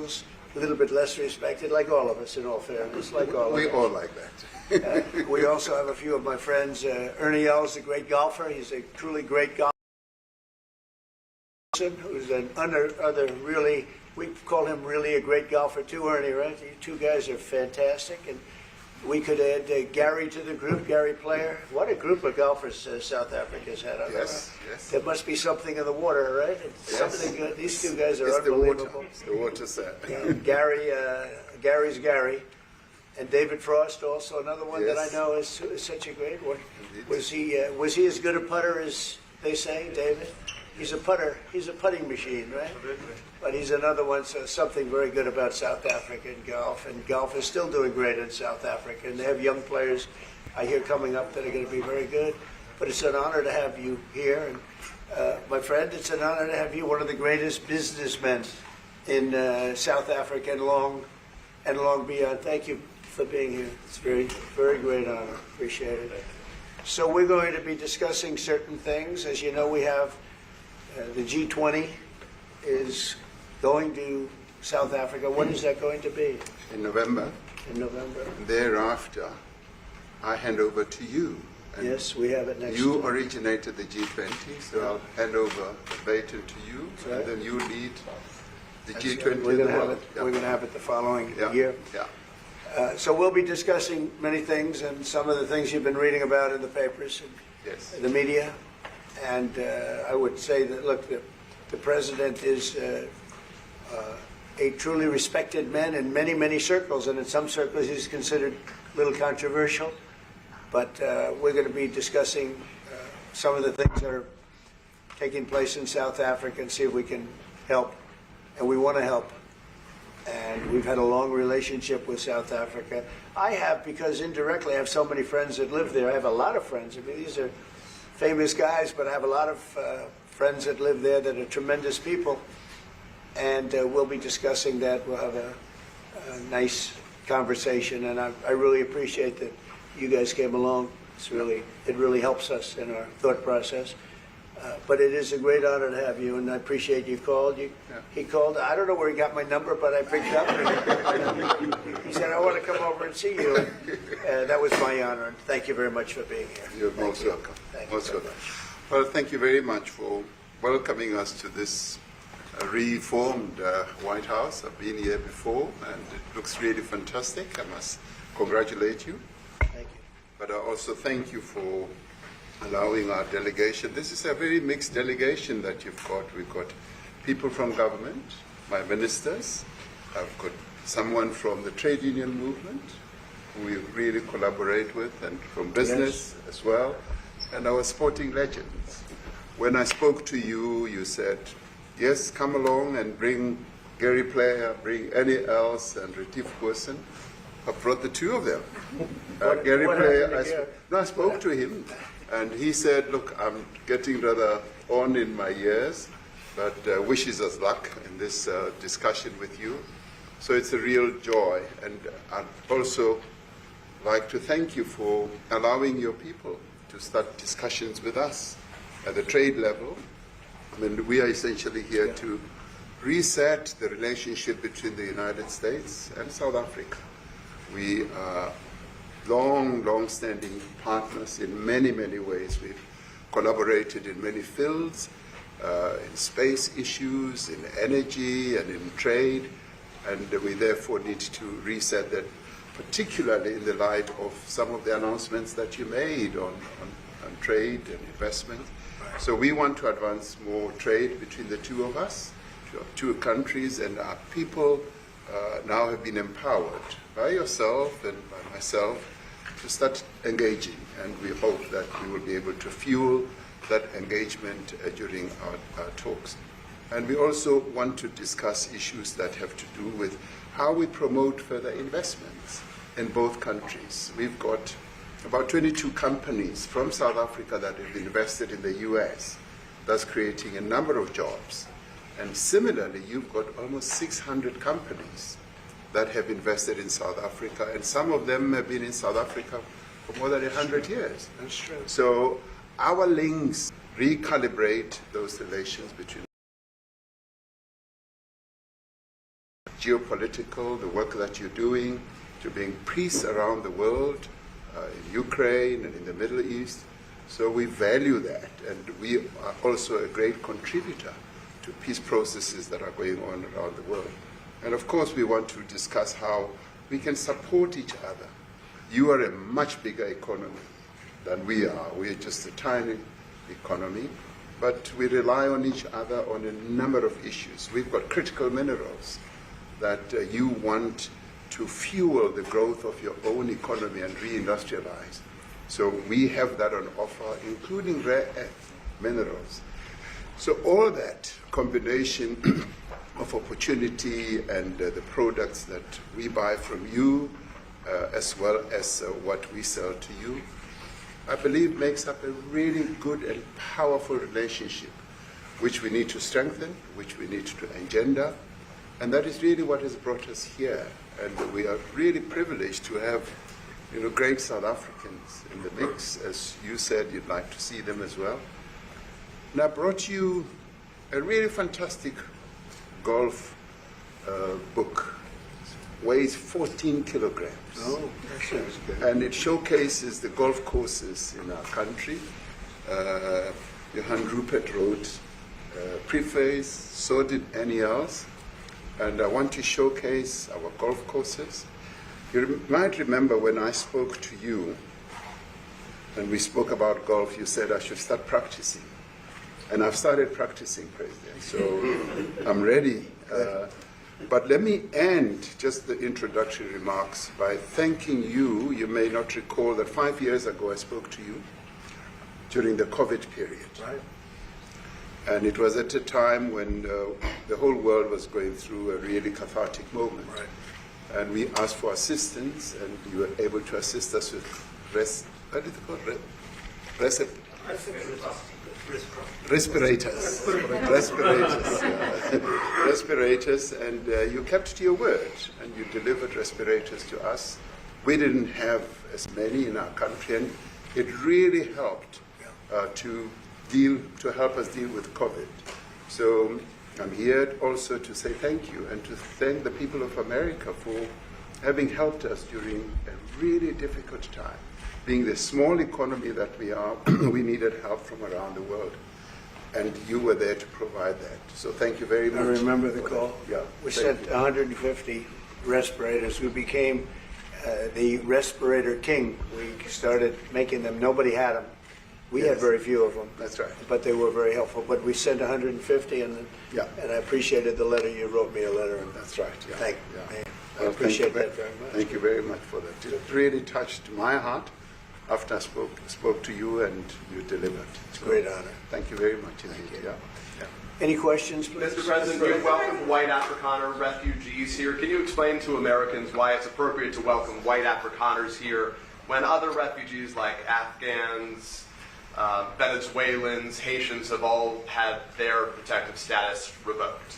individuals, a little bit less respected, like all of us, in all fairness, like all of us. We all like that. We also have a few of my friends. Ernie Els, a great golfer. He's a truly great golfer. Who's an other really, we call him really a great golfer too, Ernie, right? You two guys are fantastic. And we could add Gary to the group, Gary Player. What a group of golfers South Africa's had. Yes, yes. There must be something in the water, right? It's Yes. something good. These two guys are It's unbelievable. the water set. Yeah, Gary's Gary. And David Frost, also another one that I Yes. know is such a great one. Indeed. Was he as good a putter as they say, David? He's a putter. He's a putting machine, right? Absolutely. But he's another one. So something very good about South Africa and golf is still doing great in South Africa. And they have young players, I hear, coming up that are going to be very good. But it's an honor to have you here, and my friend, it's an honor to have you, one of the greatest businessmen in South Africa and long beyond. Thank you for being here. It's very, very great honor. Appreciate it. So we're going to be discussing certain things. As you know, we have the G20 is going to South Africa. When is that going to be? In November. In November. Thereafter, I hand over to you. And Yes, we have it next. you originated the G20, so I'll hand over the baton to you, Right. and then you lead the That's G20 right. We're in going the to have world. it. Yeah. We're going to have it the following Yeah. year. Yeah. So we'll be discussing many things, and some of the things you've been reading about in the papers and Yes. the media. And I would say that, look, the president is a truly respected man in many, many circles, and in some circles he's considered a little controversial. But we're going to be discussing some of the things that are taking place in South Africa and see if we can help. And we want to help. And we've had a long relationship with South Africa. I have, because indirectly I have so many friends that live there. I have a lot of friends. I mean, these are famous guys, but I have a lot of friends that live there that are tremendous people. And we'll be discussing that. We'll have a nice conversation. And I really appreciate that you guys came along. It really helps us in our thought process. But it is a great honor to have you, and I appreciate you called. He called. I don't know where he got my number, but I picked up. And he said, "I want to come over and see you." And that was my honor. And thank you very much for being here. You're most welcome. Thank you Most very welcome. much. Well, thank you very much for welcoming us to this reformed White House. I've been here before, and it looks really fantastic. I must congratulate you. Thank you. But I also thank you for allowing our delegation. This is a very mixed delegation that you've got. We've got people from government, my ministers. I've got someone from the trade union movement who we really collaborate with, and from business as well, and our sporting legends. When I spoke to you, you said, yes, come along and bring Gary Player, bring Ernie Els and Retief Goosen. I brought the two of them. Gary what Player, happened to Gary? I spoke to him, and he said, look, I'm getting rather on in my years, but wishes us luck in this discussion with you. So it's a real joy. And I'd also like to thank you for allowing your people to start discussions with us at the trade level. I mean, we are essentially here to reset the relationship between the United States and South Africa. We are long-standing partners in many, many ways. We've collaborated in many fields, in space issues, in energy, and in trade, and we therefore need to reset that, particularly in the light of some of the announcements that you made on trade and investment. So we want to advance more trade between the two of us, two countries, and our people now have been empowered by yourself and by myself to start engaging, and we hope that we will be able to fuel that engagement during our talks. And we also want to discuss issues that have to do with how we promote further investments in both countries. We've got about 22 companies from South Africa that have invested in the US, thus creating a number of jobs. And similarly, you've got almost 600 companies that have invested in South Africa, and some of them have been in South Africa for more than 100 years. That's true. So our links recalibrate those relations between geopolitical, the work that you're doing to bring peace around the world, in Ukraine and in the Middle East. So we value that, and we are also a great contributor to peace processes that are going on around the world. And of course, we want to discuss how we can support each other. You are a much bigger economy than we are. We're just a tiny economy, but we rely on each other on a number of issues. We've got critical minerals that you want to fuel the growth of your own economy and reindustrialize. So we have that on offer, including rare earth minerals. So all that combination of opportunity and the products that we buy from you, as well as what we sell to you, I believe makes up a really good and powerful relationship, which we need to strengthen, which we need to engender, and that is really what has brought us here. And we are really privileged to have, great South Africans in the mix. As you said, you'd like to see them as well. And I brought you a really fantastic golf book. Weighs 14 kilograms. Oh, that sounds good. And it showcases the golf courses in our country. Johann Rupert wrote preface, so did Annie else. And I want to showcase our golf courses. You might remember when I spoke to you and we spoke about golf, you said I should start practicing. And I've started practicing, President, so I'm ready. But let me end just the introductory remarks by thanking you. You may not recall that 5 years ago I spoke to you during the COVID period. Right. And it was at a time when the whole world was going through a really cathartic moment. Right. And we asked for assistance, and you were able to assist us with respirators, and you kept to your word, and you delivered respirators to us. We didn't have as many in our country, and it really helped to help us deal with COVID. So I'm here also to say thank you and to thank the people of America for having helped us during a really difficult time. Being the small economy that we are, we needed help from around the world. And you were there to provide that. So thank you very much. I remember the call. Yeah. We sent 150 respirators. We became the respirator king. We started making them. Nobody had them. We had very few of them. That's right. But they were very helpful. But we sent 150, and I appreciated the letter. You wrote me a letter. And that's right. Yeah. Thank you. Yeah. I appreciate that very much. Thank you very much for that. It really touched my heart after I spoke to you, and you delivered. It's a great honor. Thank you very much indeed. Yeah. Any questions, please? Mr. President, you welcome white Afrikaner refugees here. Can you explain to Americans why it's appropriate to welcome white Afrikaners here when other refugees like Afghans, Venezuelans, Haitians have all had their protective status revoked?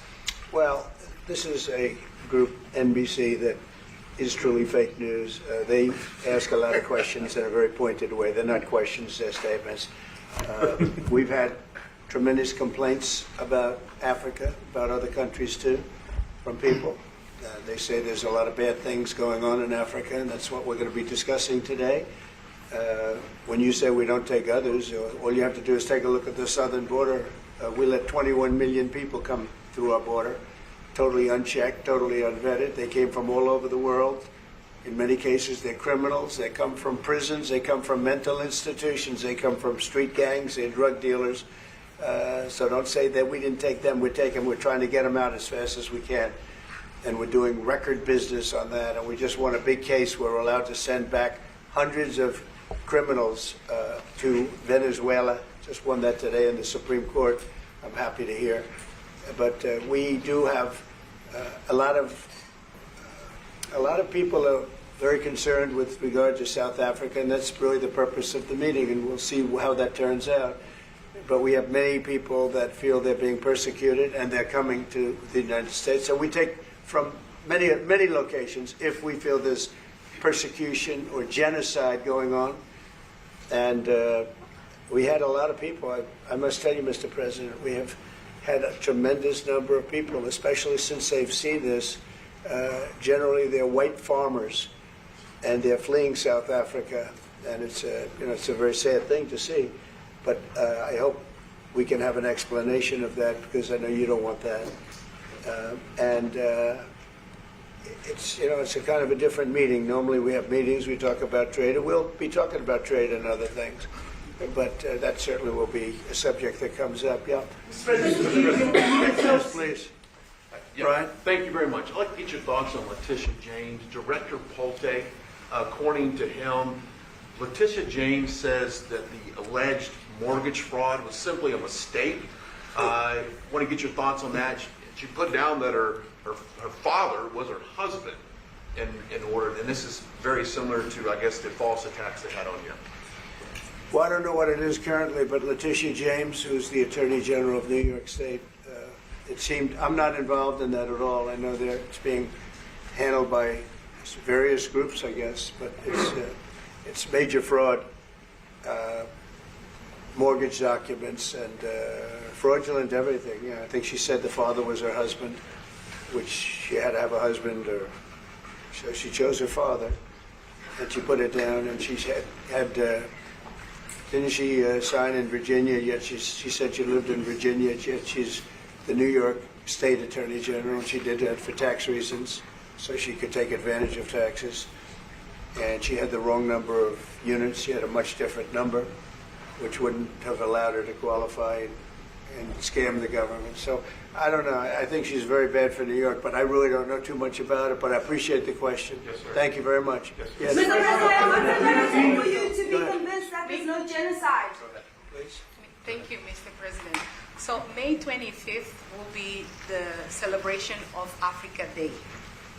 Well, this is a group, NBC, that is truly fake news. They ask a lot of questions in a very pointed way. They're not questions, they're statements. We've had tremendous complaints about Africa, about other countries too, from people. They say there's a lot of bad things going on in Africa, and that's what we're going to be discussing today. When you say we don't take others, all you have to do is take a look at the southern border. We let 21 million people come through our border, totally unchecked, totally unvetted. They came from all over the world. In many cases, they're criminals. They come from prisons. They come from mental institutions. They come from street gangs. They're drug dealers. So don't say that we didn't take them. We're trying to get them out as fast as we can. And we're doing record business on that. And we just won a big case where we're allowed to send back hundreds of criminals to Venezuela. Just won that today in the Supreme Court. I'm happy to hear. But we do have a lot of people are very concerned with regard to South Africa, and that's really the purpose of the meeting, and we'll see how that turns out. But we have many people that feel they're being persecuted, and they're coming to the United States. So we take from many locations if we feel there's persecution or genocide going on. And we had a lot of people. I must tell you, Mr. President, we have had a tremendous number of people, especially since they've seen this, generally they're white farmers, and they're fleeing South Africa, and it's a very sad thing to see. But I hope we can have an explanation of that, because I know you don't want that. It's a kind of a different meeting. Normally we have meetings, we talk about trade, and we'll be talking about trade and other things. But that certainly will be a subject that comes up. Yeah. Yes, please. Yeah, Brian? Thank you very much. I'd like to get your thoughts on Letitia James. Director Polte, according to him, Letitia James says that the alleged mortgage fraud was simply a mistake. I want to get your thoughts on that. She put down that her father was her husband in order, and this is very similar to, I guess, the false attacks they had on you. Well, I don't know what it is currently, but Letitia James, who's the Attorney General of New York State, it seemed, I'm not involved in that at all. I know it's being handled by various groups, I guess, but it's major fraud, mortgage documents, and fraudulent everything. Yeah, I think she said the father was her husband, which she had to have a husband, or so she chose her father, and she put it down, and she had didn't she sign in Virginia, yet she said she lived in Virginia, yet she's the New York State Attorney General, and she did that for tax reasons, so she could take advantage of taxes. And she had the wrong number of units. She had a much different number, which wouldn't have allowed her to qualify and scam the government. So I don't know. I think she's very bad for New York, but I really don't know too much about it, but I appreciate the question. Yes, sir. Thank you very much. Yes, Yes. sir. Mr. President, what's the benefit for you to be convinced that there's no genocide? Please. Thank you, Mr. President. So May 25th will be the celebration of Africa Day,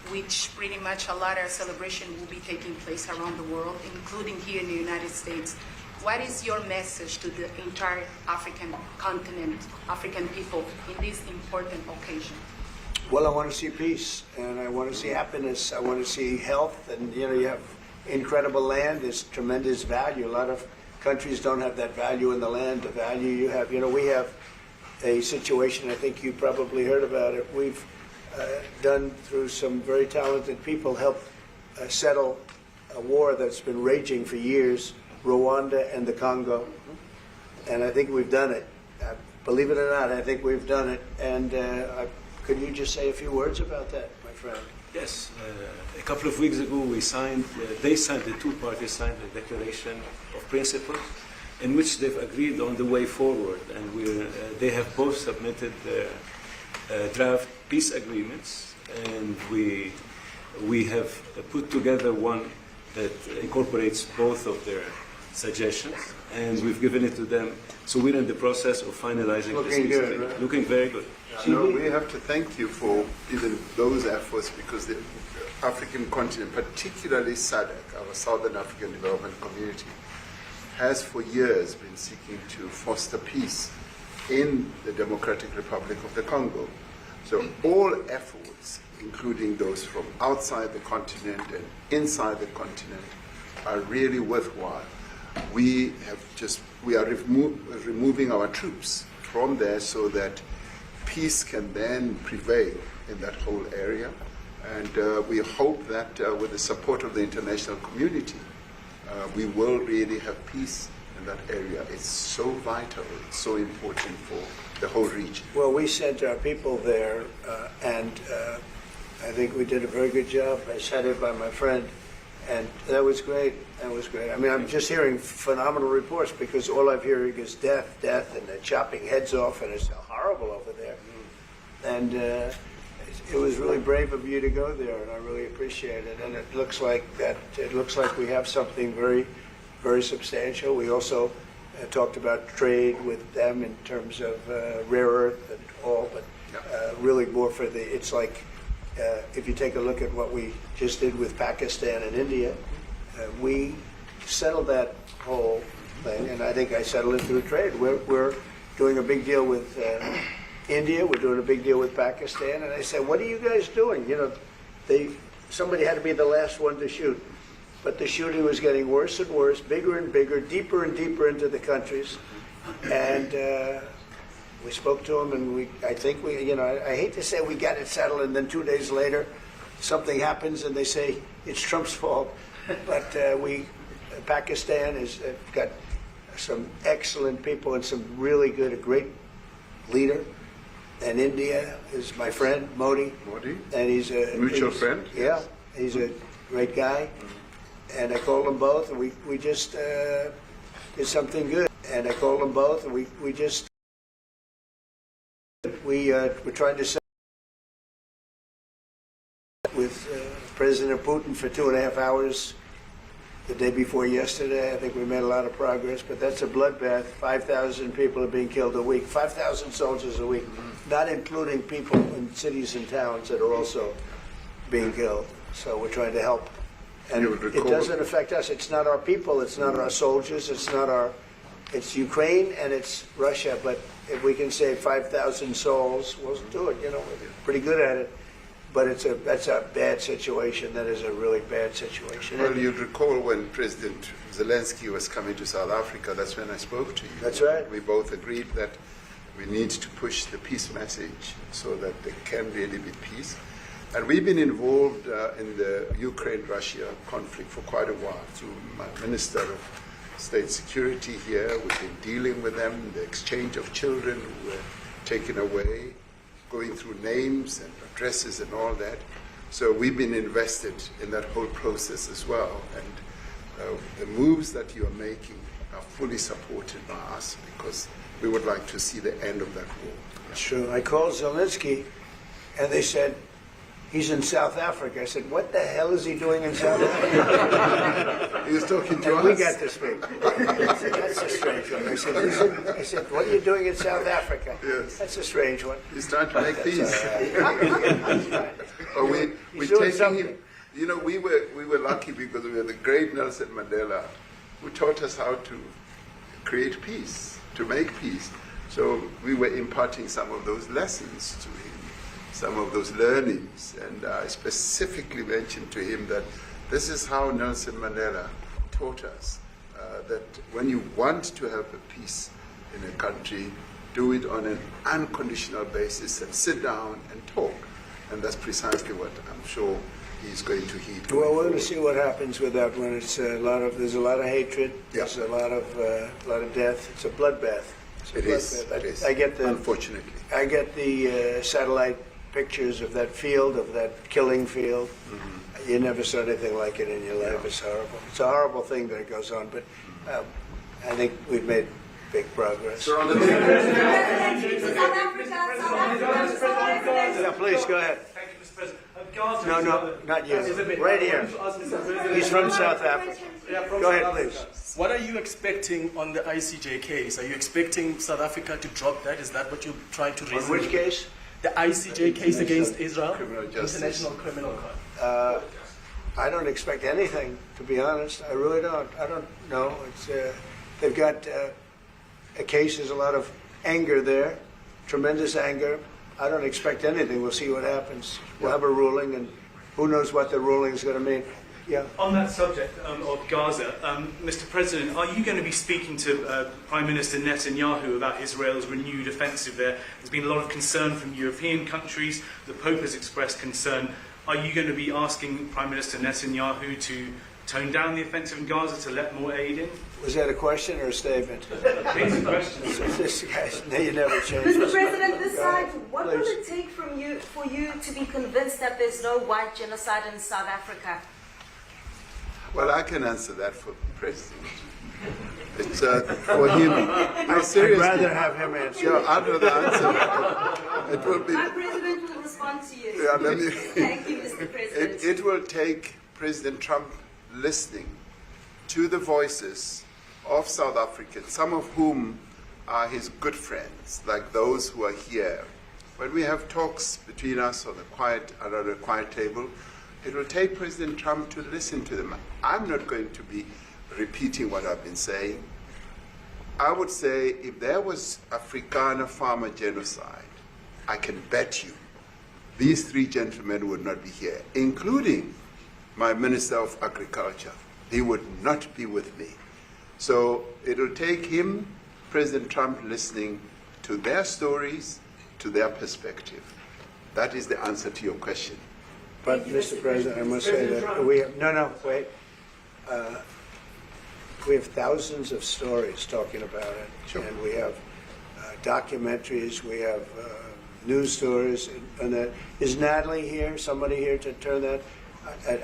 which pretty much a lot of celebration will be taking place around the world, including here in the United States. What is your message to the entire African continent, African people, in this important occasion? Well, I want to see peace, and I want to see happiness. I want to see health, and you have incredible land. There's tremendous value. A lot of countries don't have that value in the land, the value you have. We have a situation, I think you probably heard about it. We've done, through some very talented people, helped settle a war that's been raging for years, Rwanda and the Congo. And I think we've done it. Believe it or not, I think we've done it. And could you just say a few words about that, my friend? Yes, a couple of weeks ago the two parties signed a declaration of principle in which they've agreed on the way forward, and they have both submitted draft peace agreements, and we have put together one that incorporates both of their suggestions, and we've given it to them. So we're in the process of finalizing Looking this. good, right? Looking very good. We have to thank you for even those efforts, because the African continent, particularly SADC, our Southern African Development Community, has for years been seeking to foster peace in the Democratic Republic of the Congo. So all efforts, including those from outside the continent and inside the continent, are really worthwhile. We are removing our troops from there so that peace can then prevail in that whole area. And we hope that with the support of the international community, we will really have peace in that area. It's so vital, it's so important for the whole region. Well, we sent our people there, and I think we did a very good job. I said it by my friend, and that was great. That was great. I mean, I'm just hearing phenomenal reports, because all I'm hearing is death, and they're chopping heads off, and it's horrible over there. And it was really brave of you to go there, and I really appreciate it. And it looks like we have something very, very substantial. We also talked about trade with them in terms of rare earth and all, but really more for it's like, if you take a look at what we just did with Pakistan and India, we settled that whole thing, and I think I settled it through trade. We're doing a big deal with India, we're doing a big deal with Pakistan, and I said, what are you guys doing? Somebody had to be the last one to shoot, but the shooting was getting worse and worse, bigger and bigger, deeper and deeper into the countries, and we spoke to them, and I hate to say we got it settled, and then 2 days later, something happens and they say it's Trump's fault. But Pakistan has got some excellent people and some really good, a great leader. And India is my friend, Modi. Modi? And he's a Mutual friend? Yeah, he's a great guy. And I called them both, and we just did something good. And I called them both, and we just we're trying to set with President Putin for 2.5 hours the day before yesterday. I think we made a lot of progress, but that's a bloodbath. 5,000 people are being killed a week, 5,000 soldiers a week, not including people in cities and towns that are also being killed. So we're trying to help. And it doesn't affect us. It's not our people. It's not our soldiers. It's Ukraine and it's Russia. But if we can save 5,000 souls, we'll do it. You know, we're pretty good at it. But that's a bad situation. That is a really bad situation. Well, you'd recall when President Zelensky was coming to South Africa, that's when I spoke to you. That's right. We both agreed that we need to push the peace message so that there can really be peace. And we've been involved in the Ukraine-Russia conflict for quite a while through my Minister of State Security here. We've been dealing with them, the exchange of children who were taken away, going through names and addresses and all that. So we've been invested in that whole process as well. And the moves that you are making are fully supported by us because we would like to see the end of that war. It's true. I called Zelensky, and they said, he's in South Africa. I said, what the hell is he doing in South Africa? He was talking to And us. we got this big. I said, that's a strange one. I said, what are you doing in South Africa? Yes. That's a strange one. He's trying to make peace. But we're He's doing taking something. him. You know, we were lucky because we had the great Nelson Mandela who taught us how to create peace, to make peace. So we were imparting some of those lessons to him, some of those learnings. And I specifically mentioned to him that this is how Nelson Mandela taught us, that when you want to have a peace in a country, do it on an unconditional basis and sit down and talk. And that's precisely what I'm sure he's going to heed. Well, we're going to see what happens with that one. It's there's a lot of hatred. Yeah. There's a lot of death. It's a bloodbath. It's a It is. bloodbath. It is. I get Unfortunately. I get the satellite pictures of that field, of that killing field. Mm-hmm. You never saw anything like it in your life. It's horrible. It's a horrible thing that goes on, but I think we've made big progress. Sir, on the South Africa. Yeah, please, go ahead. Thank you, Mr. President. Gaza No, is no, another- not you. Is a bit- Right here. He's from South Africa. Yeah, from Go ahead, South please. Africa. What are you expecting on the ICJ case? Are you expecting South Africa to drop that? Is that what you're trying to On raise? which case? The ICJ case against Israel, Criminal Justice. International Criminal Court. I don't expect anything, to be honest. I really don't. I don't know. It's they've got a case. There's a lot of anger there, tremendous anger. I don't expect anything. We'll see what happens. We'll have a ruling, and who knows what the ruling is going to mean. Yeah. On that subject of Gaza, Mr. President, are you going to be speaking to Prime Minister Netanyahu about Israel's renewed offensive there? There's been a lot of concern from European countries. The Pope has expressed concern. Are you going to be asking Prime Minister Netanyahu to tone down the offensive in Gaza, to let more aid in? Was that a question or a statement? It's a question. This guy's, you never change. Mr. President, this side, what will Please. it take from you for you to be convinced that there's no white genocide in South Africa? Well, I can answer that for the President. It's for him. No, I'd seriously. rather have him answer. Yeah, I'd rather answer that. It will be. My president will respond to you. Yeah, let me. Thank you, Mr. President. It will take President Trump listening to the voices of South Africans, some of whom are his good friends, like those who are here. When we have talks between us on around a quiet table, it will take President Trump to listen to them. I'm not going to be repeating what I've been saying. I would say if there was Afrikaner farmer genocide, I can bet you these three gentlemen would not be here, including my Minister of Agriculture. He would not be with me. So it'll take him, President Trump, listening to their stories, to their perspective. That is the answer to your question. But, Mr. President, I must say that we have, wait. We have thousands of stories talking about it. Sure. And we have documentaries, we have news stories, and that. Is Natalie here, somebody here to turn that?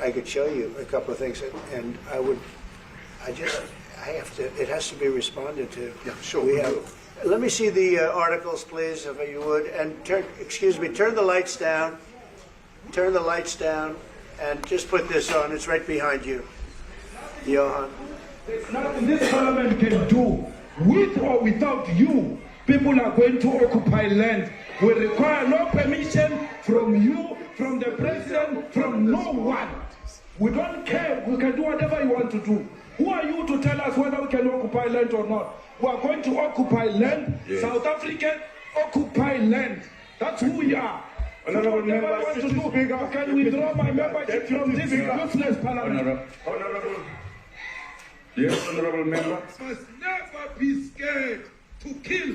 I could show you a couple of things, and it has to be responded to. Yeah, sure. We have, let me see the articles, please, if you would, and turn the lights down. Turn the lights down, and just put this on. It's right behind you, Johan. There's nothing this parliament can do. With or without you, people are going to occupy land. We require no permission from you, from the president, from no one. We don't care. We can do whatever you want to do. Who are you to tell us whether we can occupy land or not? We are going to occupy land. Yes. South African occupy land. That's who we are. Honorable member, can withdraw my membership from this useless parliament. Honorable. Yes, honorable member. Must never be scared to kill.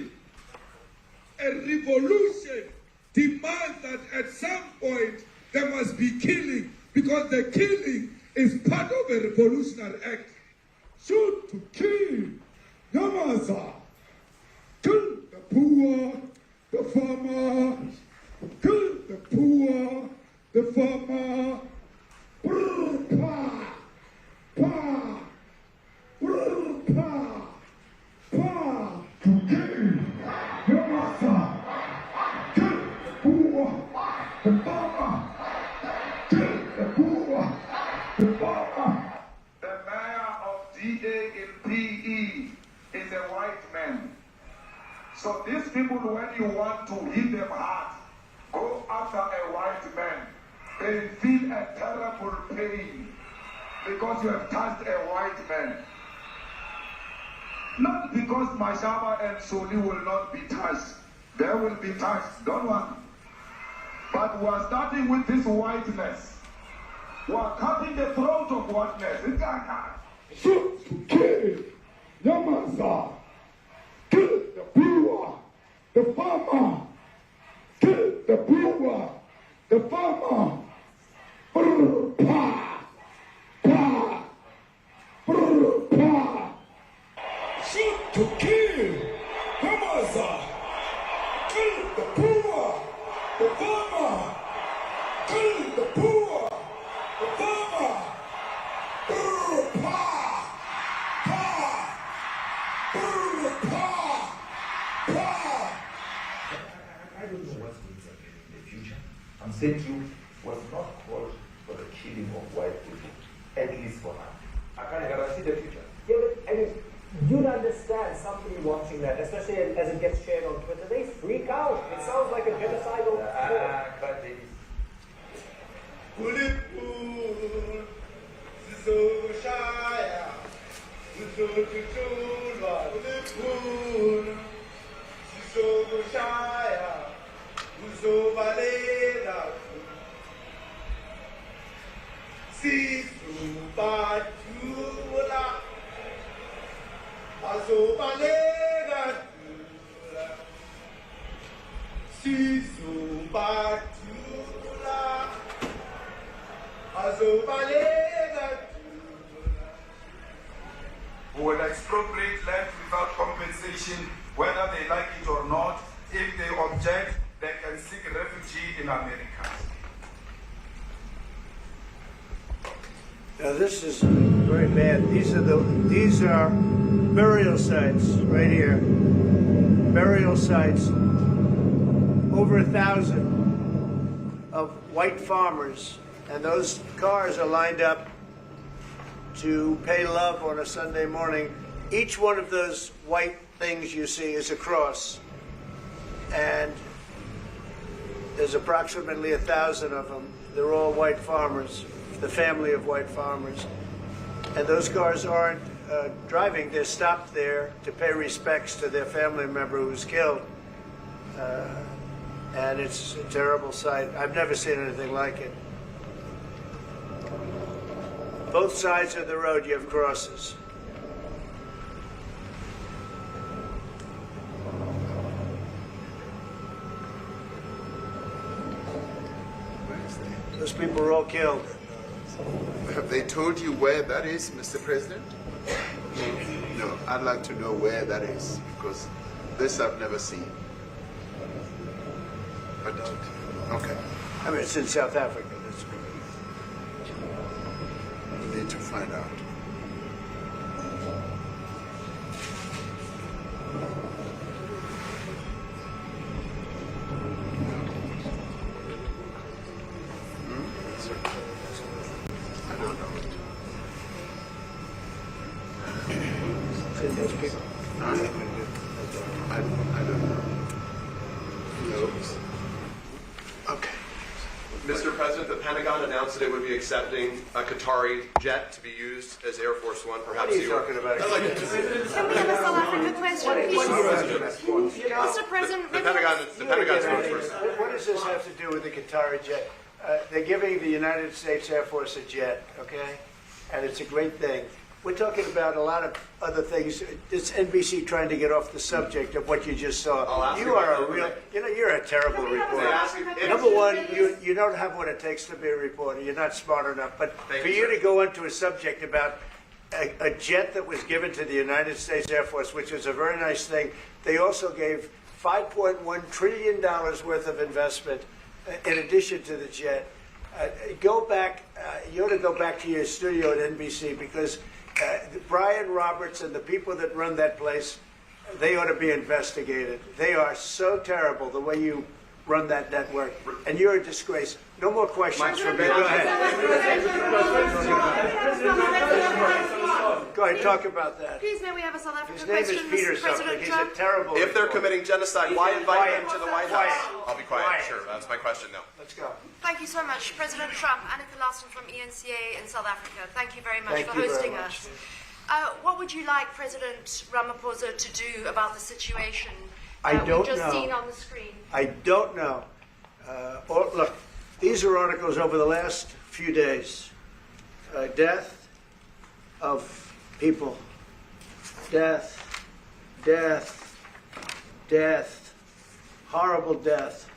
A revolution demands that at some point there must be killing, because the killing is part of a revolutionary act. Shoot to kill. Yamaza. Kill the poor, the farmer. Kill the poor, the farmer. Brr, pa, pa, brr, pa, pa. To kill. Yamaza. Kill the poor, the farmer. Kill the poor, the farmer. The mayor of DA in PE is a white man. So these people, when you want to hit them hard, go after a white man. They feel a terrible pain because you have touched a white man. Not because Mashaba and Soli will not be touched. They will be touched, don't worry. But we are starting with this whiteness. We are cutting the throat of whiteness. It's Shoot to kill. Yamaza. Kill the poor, the farmer. Kill the poor, the farmer. Brr, pa, pa, brr, pa. Shoot to kill. Yamaza. Kill the poor, the farmer. Kill the poor, the farmer. Brr, pa, pa, brr, pa, pa. I don't know what's going to happen in the future. I'm saying you was not called for the killing of white people, at least for now. I can't guarantee the future. Yeah, but I mean, you'd understand somebody watching that, especially as it gets shared on Twitter. They freak out. It sounds like a genocidal. But they who will expropriate land without compensation, whether they like it or not. If they object, they can seek refuge in America. Now this is very bad. These are burial sites right here. Burial sites. Over 1,000 of white farmers, and those cars are lined up to pay love on a Sunday morning. Each one of those white things you see is a cross, and there's approximately 1,000 of them. They're all white farmers, the family of white farmers. And those cars aren't driving, they're stopped there to pay respects to their family member who's killed. And it's a terrible sight. I've never seen anything like it. Both sides of the road you have crosses. Those people were all killed. Have they told you where that is, Mr. President? No, I'd like to know where that is, because this I've never seen. But, okay, I mean, it's in South Africa. That's we need to find out. I don't know. those people. I don't know. No. Okay. Mr. President, the Pentagon announced that it would be accepting a Qatari jet to be used as Air Force One. Perhaps What are you talking about? Can we have a South Africa question, please? Mr. President, the Pentagon's vote first. What does this have to do with the Qatari jet? They're giving the United States Air Force a jet, okay? And it's a great thing. We're talking about a lot of other things. It's NBC trying to get off the subject of what you just saw. You are a real, you're a terrible reporter. Number one, you don't have what it takes to be a reporter. You're not smart enough. But for you to go into a subject about a jet that was given to the United States Air Force, which is a very nice thing, they also gave $5.1 trillion worth of investment in addition to the jet. Go back, you ought to go back to your studio at NBC because Brian Roberts and the people that run that place, they ought to be investigated. They are so terrible the way you run that network, and you're a disgrace. No more questions from me. Go ahead. Go ahead, talk about that. Please, may we have a South African His name question, is Peter Mr. President something. He's Trump? a terrible If they're reporter. committing genocide, why invite them to the White Quiet. House? I'll be quiet. Quiet. Sure, that's my question now. Let's go. Thank you so much, President Trump. Annika Larson from ENCA in South Africa. Thank you very much Thank for you very hosting much. us. What would you like President Ramaphosa to do about the situation I don't we've just know. seen on the screen? I don't know. Look, these are articles over the last few days. Death of people. Death. Death. Death. Horrible death.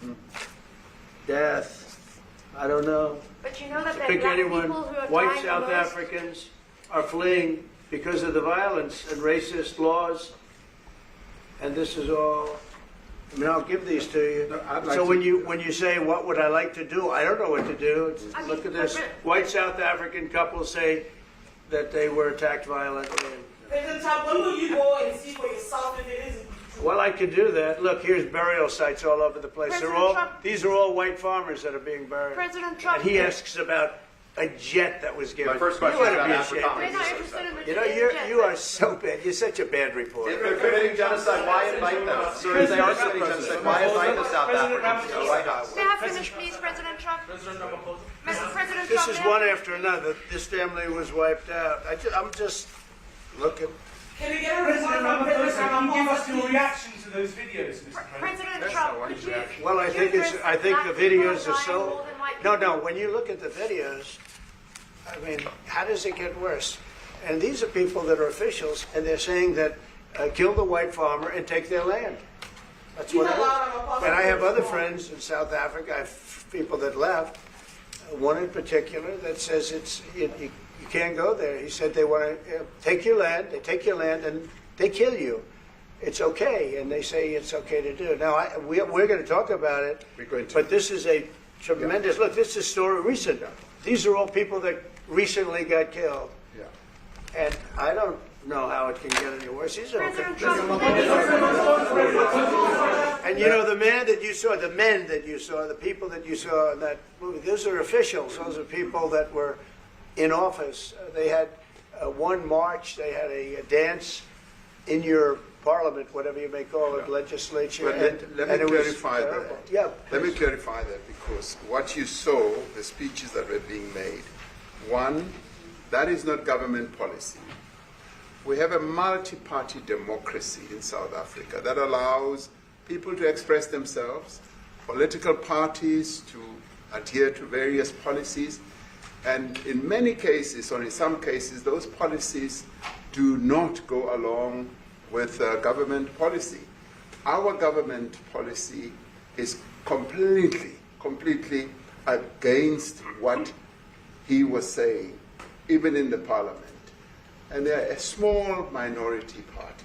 Death. I don't know. But you know that there are Pick black anyone. people who are White dying the South most. Africans are fleeing because of the violence and racist laws. And this is all. I mean, I'll give these to you. No, I'd like So to- when you say what would I like to do, I don't know what to do. Look at this. White South African couple say that they were attacked violently. President Trump, when will you go and see for yourself if it is? Well, I could do that. Look, here's burial sites all over the place. President Trump- These are all white farmers that are being buried. President Trump. And he asks about a jet that was given. My first question You is ought to about be Africa. ashamed. We're not interested in the You know, you are so bad. You're such a bad reporter. If they're committing genocide, why invite them? Sir, if they are committing genocide, why invite the South Africans to the White House? May I finish, please, President Trump? President Ramaphosa. Mr. President This Trump, is may I one finish? after another. This family was wiped out. I'm just looking. Can we get a President response from President Ramaphosa, can you give us Ramaphosa, your please? reaction to those videos, Mr. President? President Trump, could you? Well, I think address I think black the people videos are dying so. more than white No, people? no. When you look at the videos, I mean, how does it get worse? And these are people that are officials, and they're saying that kill the white farmer and take their land. That's what it is. And I have other friends in South Africa. I have people that left. One in particular that says you can't go there. He said they want to take your land. They take your land and they kill you. It's okay, and they say it's okay to do. Now we're going to talk about it. We're going to. But this is a tremendous look. This is a story recent. These are all people that recently got killed, Yeah. and I don't know how it can get any worse. These are all President people. Trump, And you know the men that you saw, the people that you saw in that movie. Those are officials. Those are people that were in office. They had one march. They had a dance in your parliament, whatever you may call it, legislature. But let and me it was clarify terrible. that. Yeah. Let me clarify that because what you saw, the speeches that were being made, one, that is not government policy. We have a multi-party democracy in South Africa that allows people to express themselves, political parties to adhere to various policies, and in many cases, or in some cases, those policies do not go along with government policy. Our government policy is completely against what he was saying, even in the parliament. And they're a small minority party,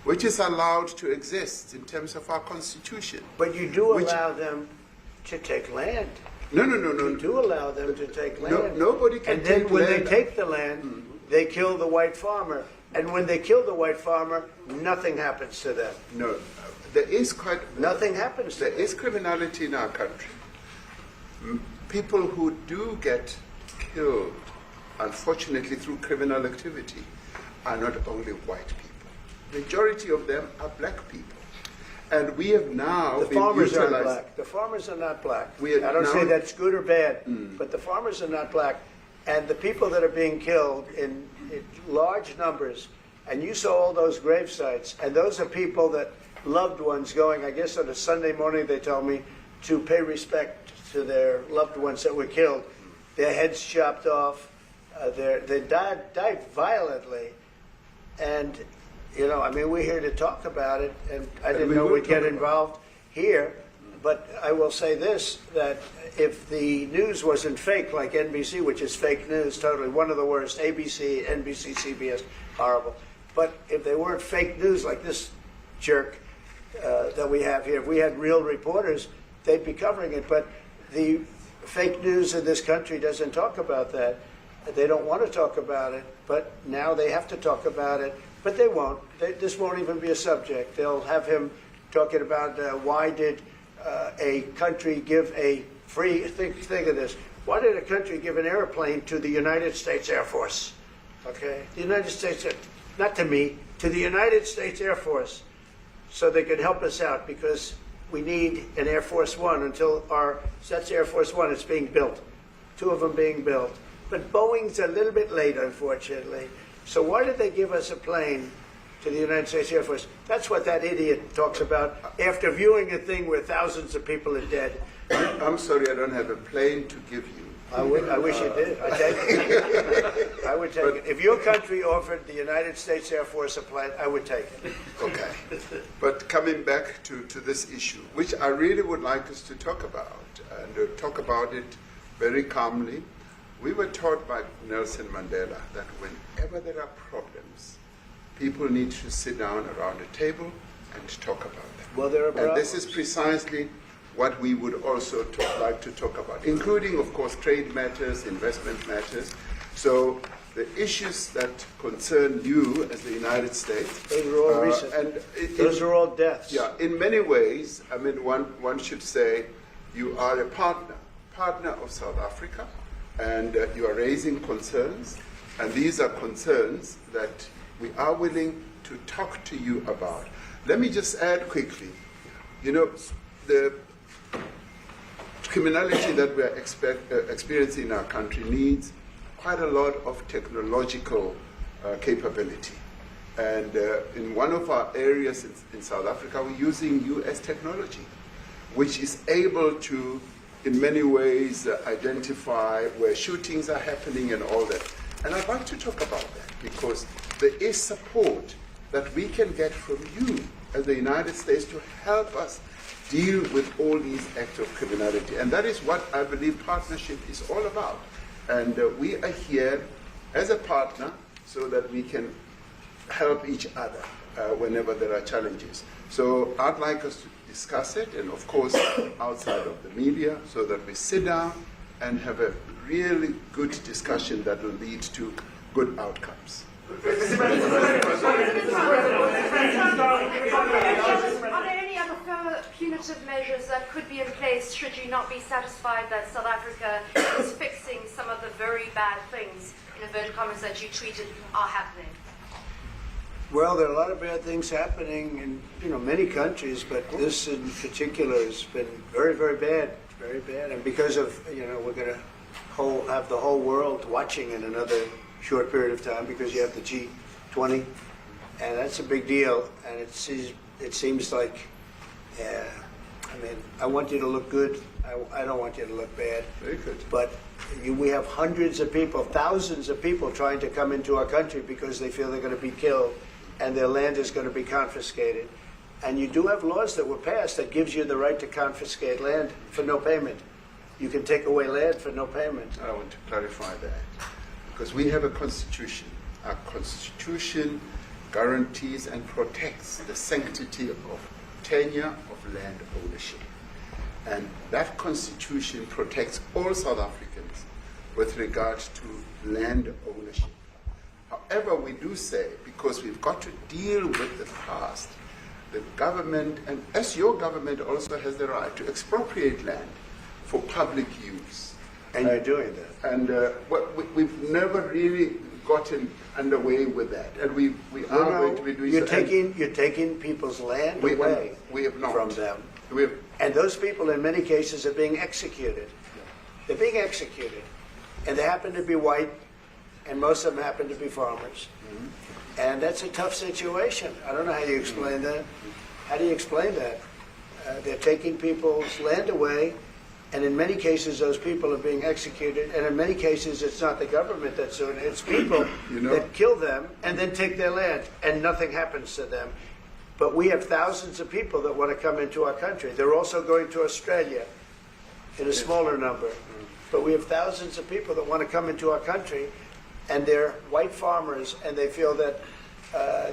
which is allowed to exist in terms of our constitution. But you do allow them to take land. No. You do allow them to take land. Nobody can and then take when land. they take the land, they kill the white farmer. And when they kill the white farmer, nothing happens to them. No, there is nothing happens to them. There is criminality in our country. People who do get killed, unfortunately, through criminal activity, are not only white people. Majority of them are black people. And we have now The been farmers aren't utilized- black. The farmers are not black. We are I don't now- say that's good or bad, but the farmers are not black. And the people that are being killed in large numbers, and you saw all those grave sites, and those are people that loved ones going, I guess on a Sunday morning, they told me, to pay respect to their loved ones that were killed. Their heads chopped off. They died violently. And, you know, I mean, we're here to talk about it, and I didn't know we'd get involved here. But I will say this, that if the news wasn't fake, like NBC, which is fake news, totally, one of the worst, ABC, NBC, CBS, horrible. But if they weren't fake news like this jerk that we have here, if we had real reporters, they'd be covering it. But the fake news in this country doesn't talk about that. They don't want to talk about it, but now they have to talk about it. But they won't. This won't even be a subject. They'll have him talking about why did a country give a free, think of this, why did a country give an airplane to the United States Air Force? Okay? The United States, not to me, to the United States Air Force, so they could help us out, because we need an Air Force One until that's Air Force One, it's being built. 2 of them being built. But Boeing's a little bit late, unfortunately. So why did they give us a plane to the United States Air Force? That's what that idiot talks about after viewing a thing where thousands of people are dead. I'm sorry, I don't have a plane to give you. I wish you did. I'd take it. I would take it. If your country offered the United States Air Force a plane, I would take it. Okay. But coming back to this issue, which I really would like us to talk about, and talk about it very calmly. We were taught by Nelson Mandela that whenever there are problems, people need to sit down around a table and talk about them. Well, there are problems. And this is precisely what we would also like to talk about, including, of course, trade matters, investment matters. So the issues that concern you as the United States. Those are all recent. And those are all deaths. Yeah, in many ways, I mean, one should say you are a partner of South Africa, and you are raising concerns, and these are concerns that we are willing to talk to you about. Let me just add quickly, you know, the criminality that we are experiencing in our country needs quite a lot of technological capability. And in one of our areas in South Africa, we're using US technology, which is able to, in many ways, identify where shootings are happening and all that. And I'd like to talk about that, because there is support that we can get from you as the United States to help us deal with all these acts of criminality. And that is what I believe partnership is all about. And we are here as a partner so that we can help each other whenever there are challenges. So I'd like us to discuss it, and of course outside of the media, so that we sit down and have a really good discussion that will lead to good outcomes. Are there any other further punitive measures that could be in place should you not be satisfied that South Africa is fixing some of the very bad things, in inverted commas, that you tweeted are happening? Well, there are a lot of bad things happening in many countries, but this in particular has been very, very bad, very bad. And because of we're going to have the whole world watching in another short period of time, because you have the G20, and that's a big deal. And it seems like, I want you to look good. I don't want you to look bad. Very good. But we have hundreds of people, thousands of people trying to come into our country because they feel they're going to be killed and their land is going to be confiscated. And you do have laws that were passed that gives you the right to confiscate land for no payment. you can take away land for no payment. I want to clarify that. Because we have a constitution. Our constitution guarantees and protects the sanctity of tenure of land ownership. And that constitution protects all South Africans with regard to land ownership. However, we do say, because we've got to deal with the past, the government, and as your government also has the right to expropriate land for public use. And you're doing that. And we've never really gotten underway with that. And we are going to be doing you're so. you're taking people's land away we have not. from them. We have, And those people, in many cases, are being executed. They're being executed. And they happen to be white, and most of them happen to be farmers. And that's a tough situation. I don't know how you explain that. How do you explain that? They're taking people's land away, and in many cases, those people are being executed. And in many cases, it's not the government that's doing it. It's people that kill them and then take their land, and nothing happens to them. But we have thousands of people that want to come into our country. They're also going to Australia in a smaller number. But we have thousands of people that want to come into our country, and they're white farmers, and they feel that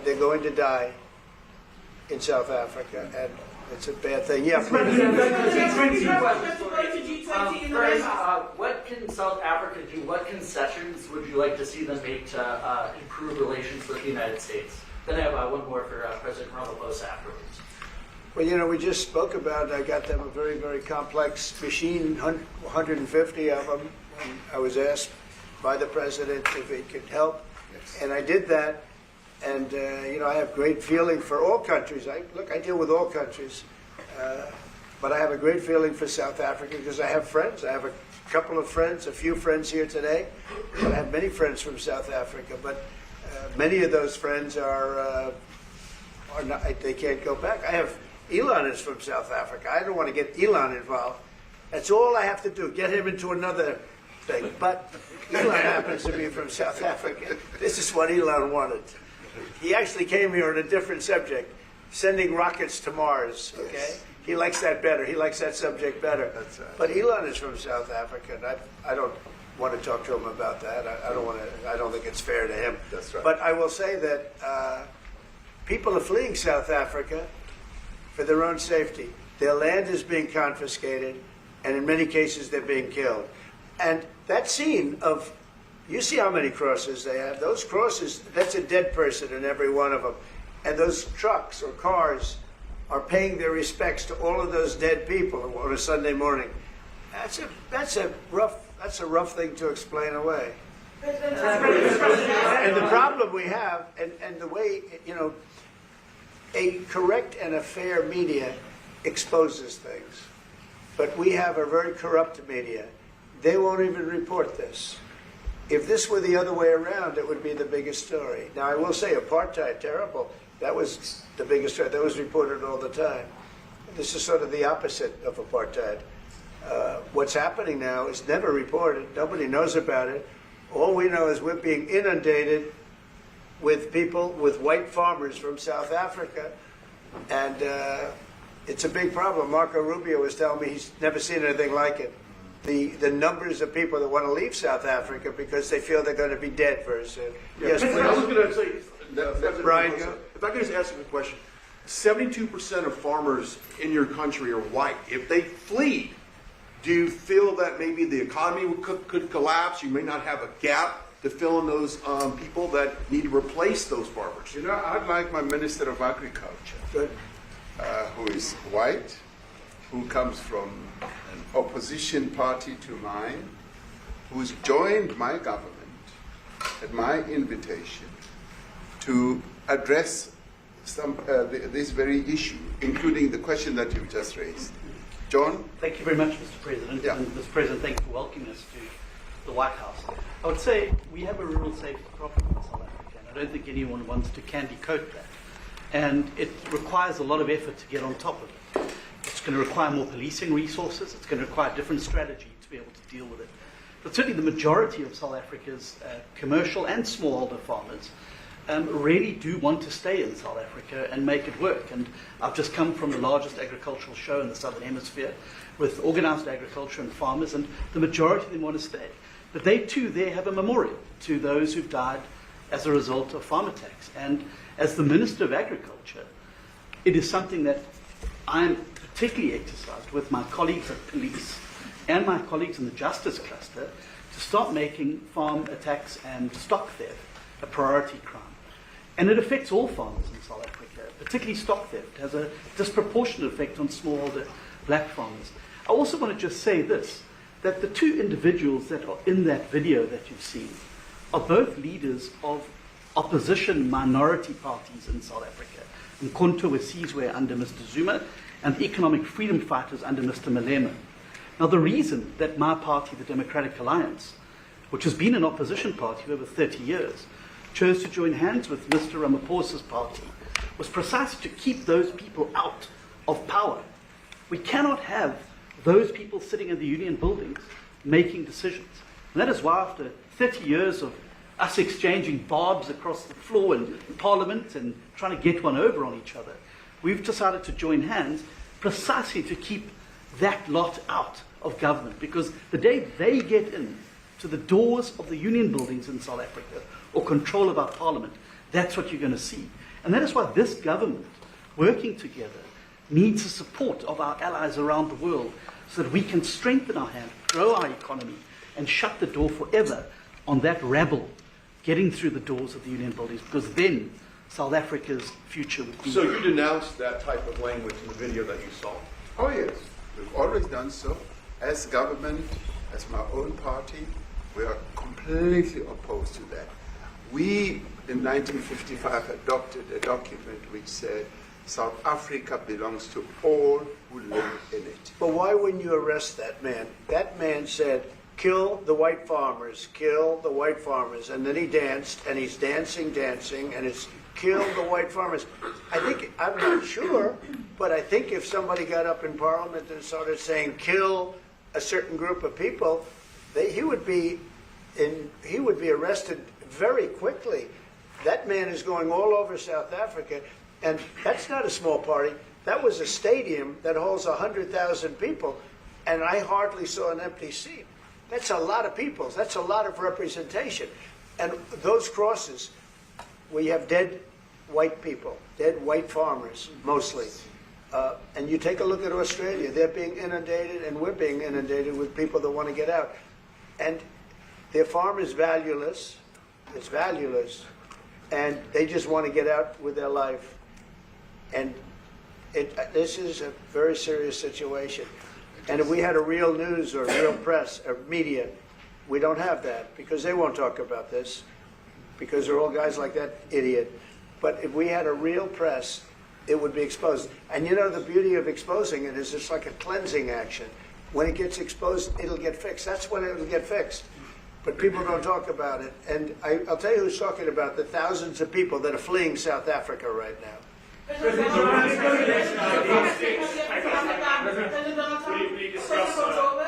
they're going to die in South Africa, and it's a bad thing. Yeah, what can South Africa do? What concessions would you like to see them make to improve relations with the United States? Then I have one more for President Ramaphosa afterwards. Well, we just spoke about, I got them a very, very complex machine, 150 of them. And I was asked by the president if he could help, and I did that. And, I have great feeling for all countries. I deal with all countries. But I have a great feeling for South Africa because I have friends. I have a couple of friends, a few friends here today. But I have many friends from South Africa. But many of those friends are not, they can't go back. I have, Elon is from South Africa. I don't want to get Elon involved. That's all I have to do, get him into another thing. But Elon happens to be from South Africa. This is what Elon wanted. He actually came here on a different subject, sending rockets to Mars, okay? Yes. He likes that better. He likes that subject better. That's right. But Elon is from South Africa, and I don't want to talk to him about that. I don't think it's fair to him. That's right. But I will say that people are fleeing South Africa for their own safety. Their land is being confiscated, and in many cases they're being killed. And that scene of, you see how many crosses they have. Those crosses, that's a dead person in every one of them. And those trucks or cars are paying their respects to all of those dead people on a Sunday morning. That's a rough thing to explain away. And the problem we have, and the way, a correct and a fair media exposes things. But we have a very corrupt media. They won't even report this. If this were the other way around, it would be the biggest story. Now, I will say apartheid, terrible. That was the biggest story. That was reported all the time. This is sort of the opposite of apartheid. What's happening now is never reported. Nobody knows about it. All we know is we're being inundated with people, with white farmers from South Africa. And it's a big problem. Marco Rubio was telling me he's never seen anything like it. The numbers of people that want to leave South Africa because they feel they're going to be dead very soon. Yes, please. I was going to say, Brian, if I could just ask you a question. 72% of farmers in your country are white. If they flee, do you feel that maybe the economy could collapse? You may not have a gap to fill in those people that need to replace those farmers. I'd like my Minister of Agriculture, who is white, who comes from an opposition party to mine, who's joined my government at my invitation to address this very issue, including the question that you've just raised. John? Thank you very much, Mr. President. Yeah. And Mr. President, thank you for welcoming us to the White House. I would say we have a rural safety problem in South Africa, and I don't think anyone wants to candy coat that. And it requires a lot of effort to get on top of it. It's going to require more policing resources. It's going to require a different strategy to be able to deal with it. But certainly the majority of South Africa's commercial and smallholder farmers really do want to stay in South Africa and make it work. And I've just come from the largest agricultural show in the Southern Hemisphere with organised agriculture and farmers, and the majority of them want to stay. But they too there have a memorial to those who've died as a result of farm attacks. And as the Minister of Agriculture, it is something that I'm particularly exercised with my colleagues at police and my colleagues in the justice cluster to stop making farm attacks and stock theft a priority crime. And it affects all farmers in South Africa, particularly stock theft. It has a disproportionate effect on smallholder black farmers. I also want to just say this, that the two individuals that are in that video that you've seen are both leaders of opposition minority parties in South Africa. Mkhonto Wesizwe under Mr. Zuma and the economic freedom fighters under Mr. Malema. Now the reason that my party, the Democratic Alliance, which has been an opposition party for over 30 years, chose to join hands with Mr. Ramaphosa's party was precisely to keep those people out of power. We cannot have those people sitting in the union buildings making decisions. And that is why after 30 years of us exchanging barbs across the floor in Parliament and trying to get one over on each other, we've decided to join hands precisely to keep that lot out of government. Because the day they get in to the doors of the union buildings in South Africa or control of our Parliament, that's what you're going to see. And that is why this government, working together, needs the support of our allies around the world so that we can strengthen our hand, grow our economy, and shut the door forever on that rabble getting through the doors of the union buildings, because then South Africa's future would be... So you denounced that type of language in the video that you saw? Oh yes, we've always done so. As government, as my own party, we are completely opposed to that. We, in 1955, adopted a document which said South Africa belongs to all who live in it. But why wouldn't you arrest that man? That man said, kill the white farmers, kill the white farmers. And then he danced, and he's dancing, and it's kill the white farmers. I'm not sure, but I think if somebody got up in Parliament and started saying kill a certain group of people, he would be arrested very quickly. That man is going all over South Africa, and that's not a small party. That was a stadium that holds 100,000 people, and I hardly saw an empty seat. That's a lot of people. That's a lot of representation. And those crosses, we have dead white people, dead white farmers, mostly. And you take a look at Australia. They're being inundated, and we're being inundated with people that want to get out. And their farm is valueless. It's valueless. And they just want to get out with their life. And this is a very serious situation. And if we had a real news or real press or media, we don't have that because they won't talk about this because they're all guys like that idiot. But if we had a real press, it would be exposed. And you know, the beauty of exposing it is it's like a cleansing action. When it gets exposed, it'll get fixed. That's when it'll get fixed. But people don't talk about it. And I'll tell you who's talking about the thousands of people that are fleeing South Africa right now. Will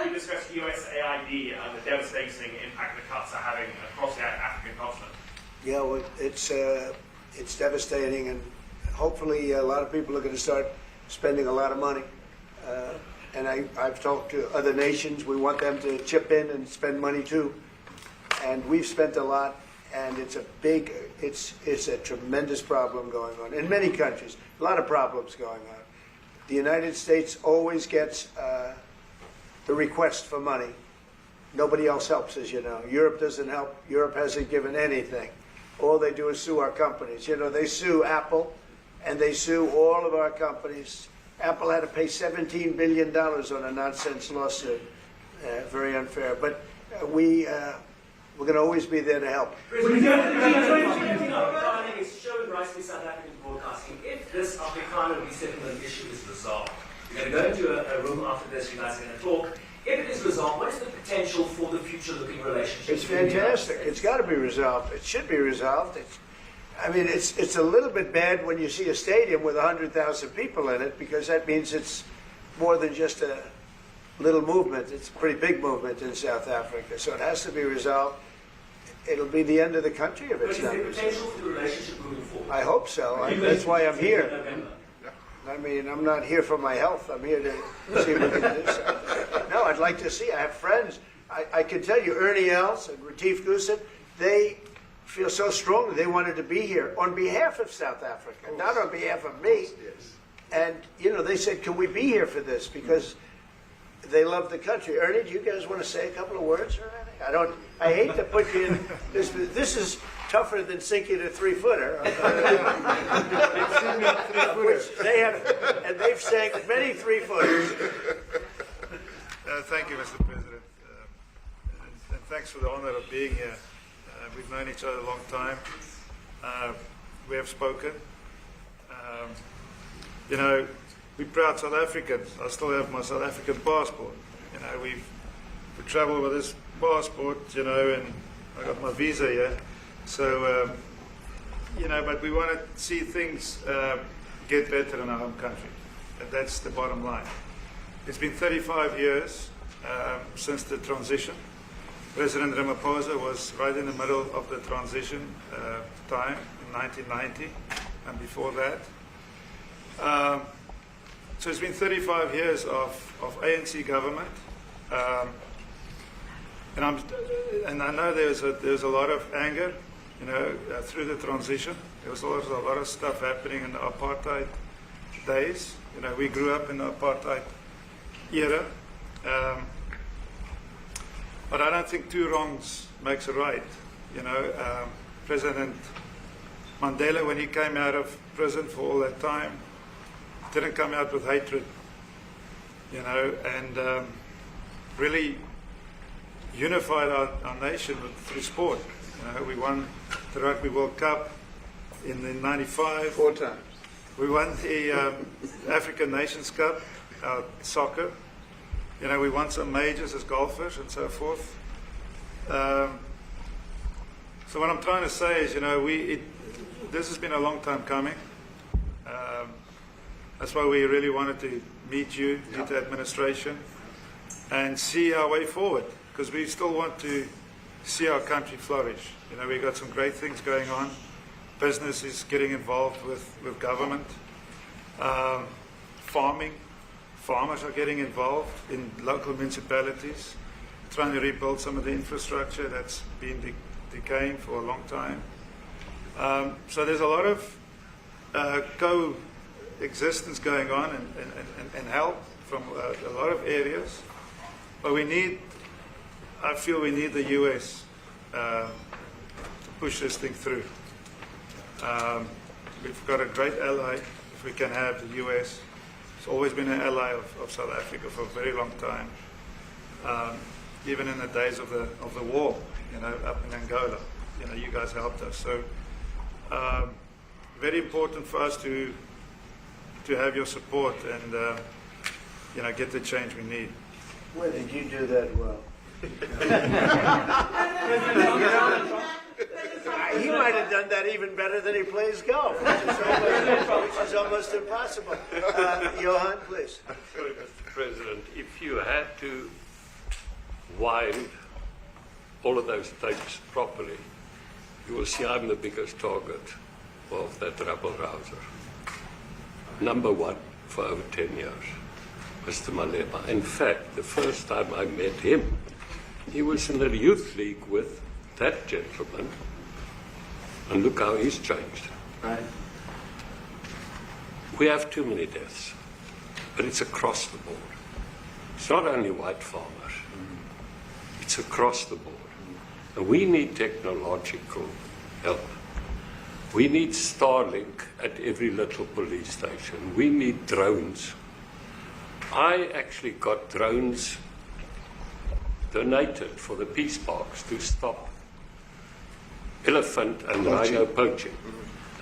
you discuss USAID and the devastating impact the cuts are having across the African continent? Yeah, well, it's devastating, and hopefully a lot of people are going to start spending a lot of money. And I've talked to other nations. We want them to chip in and spend money too. And we've spent a lot, and it's a tremendous problem going on in many countries. A lot of problems going on. The United States always gets the request for money. Nobody else helps, as you know. Europe doesn't help. Europe hasn't given anything. All they do is sue our companies. You know, they sue Apple, and they sue all of our companies. Apple had to pay $17 billion on a nonsense lawsuit. Very unfair. But we're going to always be there to help. It's shown rightly South African broadcasting. If this Afrikaner resettlement issue is resolved, you're going to go into a room after this, you guys are going to talk. If it is resolved, what is the potential for the future-looking relationship? It's fantastic. It's got to be resolved. It should be resolved. It's a little bit bad when you see a stadium with 100,000 people in it, because that means it's more than just a little movement. It's a pretty big movement in South Africa, so it has to be resolved. it'll be the end of the country if But it's is not there resolved. potential for the relationship moving forward? I hope so. Are you That's going why to I'm see it in here. November? I mean, I'm not here for my health. I'm here to see if we can do something. No, I'd like to see. I have friends. I can tell you, Ernie Els and Retief Goosen, they feel so strongly they wanted to be here on behalf of South Africa, not on behalf of me. And, you know, they said, can we be here for this? Because they love the country. Ernie, do you guys want to say a couple of words or anything? I hate to put you in this. This is tougher than sinking a 3-footer. Which they have, and they've sank many 3-footers. Thank you, Mr. President. And thanks for the honor of being here. We've known each other a long time. We have spoken. You know, we're proud South Africans. I still have my South African passport. You know, we travel with this passport, you know, and I got my visa here. So, you know, but we want to see things get better in our home country. And that's the bottom line. It's been 35 years since the transition. President Ramaphosa was right in the middle of the transition time in 1990 and before that. So it's been 35 years of ANC government, and I know there's a lot of anger, you know, through the transition. There was also a lot of stuff happening in the apartheid days. You know, we grew up in the apartheid era, but I don't think two wrongs makes a right. You know, President Mandela, when he came out of prison for all that time, didn't come out with hatred, you know, and really unified our nation through sport. You know, we won the Rugby World Cup in '95. 4 times. We won the African Nations Cup, soccer. You know, we won some majors as golfers and so forth. So what I'm trying to say is, you know, this has been a long time coming. That's why we really wanted to meet you, meet the administration, and see our way forward, because we still want to see our country flourish. You know, we've got some great things going on. Business is getting involved with government. Farmers are getting involved in local municipalities, trying to rebuild some of the infrastructure that's been decaying for a long time. So there's a lot of coexistence going on and help from a lot of areas. But I feel we need the US to push this thing through. We've got a great ally if we can have the US. It's always been an ally of South Africa for a very long time. Even in the days of the war, you know, up in Angola, you know, you guys helped us. So very important for us to have your support and you know, get the change we need. When did you do that well? He might have done that even better than he plays golf, which is almost impossible. Johan, please. Sorry, Mr. President, if you had to wind all of those tapes properly, you will see I'm the biggest target of that rabble-rouser. Number one for over 10 years, Mr. Malema. In fact, the first time I met him, he was in the youth league with that gentleman, and look how he's changed. Right. We have too many deaths, but it's across the board. It's not only white farmers, it's across the board. And we need technological help. We need Starlink at every little police station. We need drones. I actually got drones donated for the peace parks to stop elephant and rhino poaching.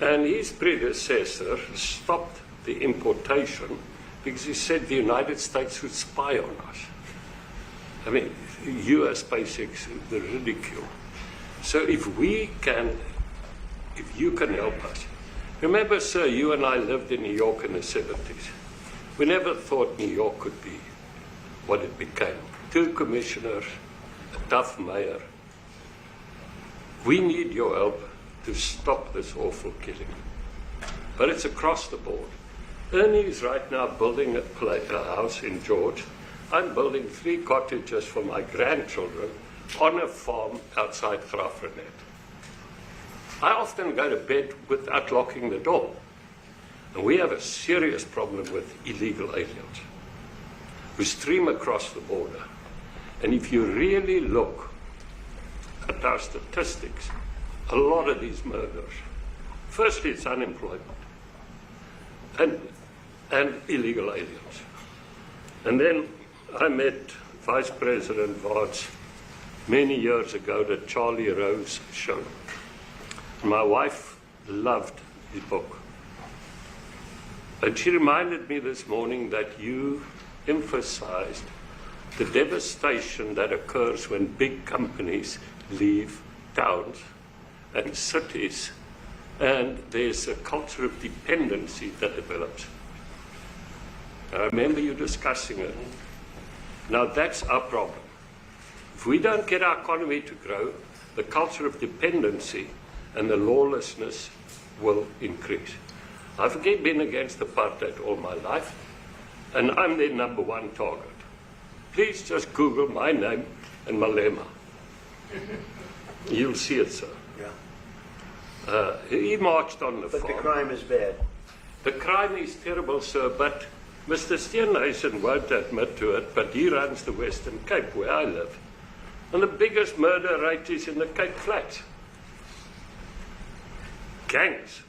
And his predecessor stopped the importation because he said the United States would spy on us. I mean, US basics, the ridicule. So if you can help us. Remember, sir, you and I lived in New York in the 70s. We never thought New York could be what it became. 2 commissioners, a tough mayor. We need your help to stop this awful killing. But it's across the board. Ernie is right now building a house in George. I'm building 3 cottages for my grandchildren on a farm outside Graafrenet. I often go to bed without locking the door. And we have a serious problem with illegal aliens who stream across the border. And if you really look at our statistics, a lot of these murders, firstly it's unemployment and illegal aliens. And then I met Vice President Vards many years ago at Charlie Rowe's show. My wife loved the book. And she reminded me this morning that you emphasized the devastation that occurs when big companies leave towns and cities, and there's a culture of dependency that develops. I remember you discussing it. Now that's our problem. If we don't get our economy to grow, the culture of dependency and the lawlessness will increase. I've been against apartheid all my life, and I'm their #1 target. Please just Google my name and Malema. You'll see it, sir. Yeah. He marched on the farm. But the crime is bad. The crime is terrible, sir, but Mr. Steenhuisen won't admit to it, but he runs the Western Cape, where I live. And the biggest murder rate is in the Cape Flats. Gangs.